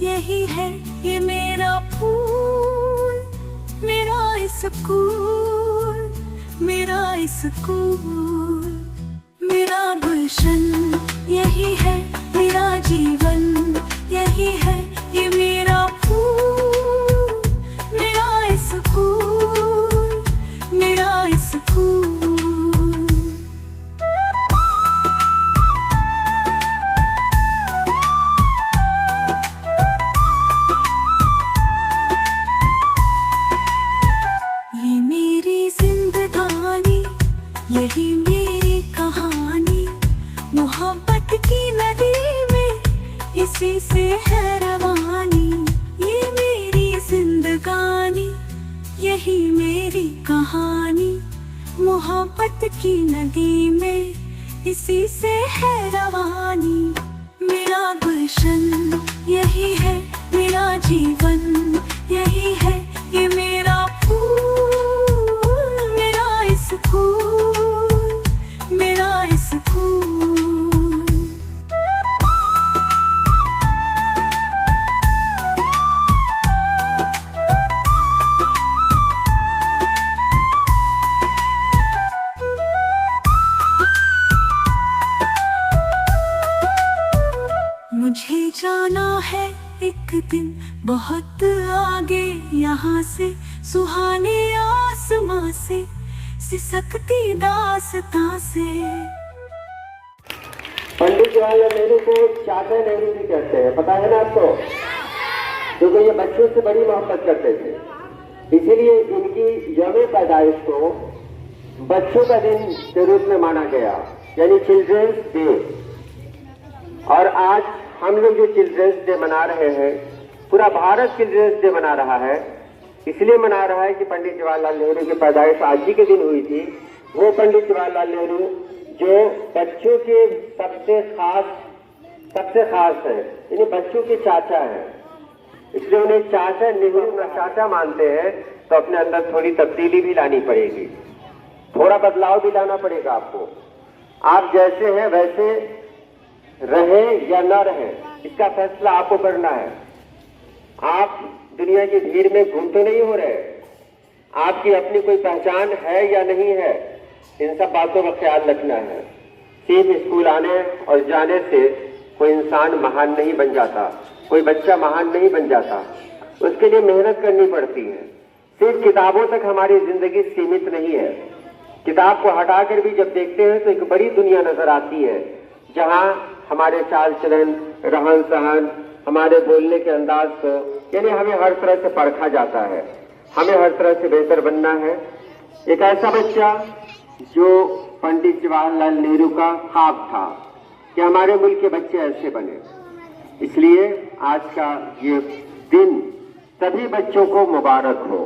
यही है ये मेरा फूल, मेरा स्कूल, मेरा स्कूल, मेरा गुलशन। यही है मेरा जीवन, यही है ये मेरा फूल, मेरा स्कूल, मेरा स्कूल। ये मेरी जिंदगानी, यही मेरी कहानी, मोहब्बत की नदी में इसी से है रवानी। ये मेरी जिंदगानी, यही मेरी कहानी, मोहब्बत की नदी में इसी से है रवानी। मेरा गुलशन, यही है मेरा जीवन, यही है ये मेरा फूल, मेरा स्कूल, मेरा स्कूल। मुझे जाना है एक दिन बहुत आगे, यहाँ से सुहाने आसमां से सिसकती दास्तां से। पंडित जवाहरलाल नेहरू को चाचा नेहरू भी कहते हैं, पता है ना आपको? क्योंकि ये बच्चों से बड़ी मोहब्बत करते थे, इसीलिए इनकी यौम पैदाइश को बच्चों का दिन के रूप में माना गया, यानी चिल्ड्रंस डे। और आज हम लोग जो चिल्ड्रंस डे मना रहे हैं, पूरा भारत चिल्ड्रंस डे मना रहा है। इसलिए मना रहा है कि पंडित जवाहरलाल नेहरू की पैदाइश आज ही के दिन हुई थी। वो पंडित जवाहरलाल नेहरू जो बच्चों के सबसे खास है, यानी बच्चों के चाचा हैं। इसलिए उन्हें चाचा नेहरू का चाचा मानते हैं। तो अपने अंदर थोड़ी तब्दीली भी लानी पड़ेगी, थोड़ा बदलाव भी लाना पड़ेगा आपको। आप जैसे हैं वैसे रहे या न रहे, इसका फैसला आपको करना है। आप दुनिया की भीड़ में घूम तो नहीं हो रहे, आपकी अपनी कोई पहचान है या नहीं है, इन सब बातों का ख्याल रखना है। सिर्फ स्कूल आने और जाने से कोई इंसान महान नहीं बन जाता, कोई बच्चा महान नहीं बन जाता। उसके लिए मेहनत करनी पड़ती है। सिर्फ किताबों तक हमारी जिंदगी सीमित नहीं है। किताब को हटाकर भी जब देखते हैं तो एक बड़ी दुनिया नजर आती है, जहाँ हमारे चाल चलन, रहन सहन, हमारे बोलने के अंदाज को, यानी हमें हर तरह से परखा जाता है। हमें हर तरह से बेहतर बनना है। एक ऐसा बच्चा जो पंडित जवाहरलाल नेहरू का ख्वाब था कि हमारे मुल्क के बच्चे ऐसे बने। इसलिए आज का ये दिन सभी बच्चों को मुबारक हो।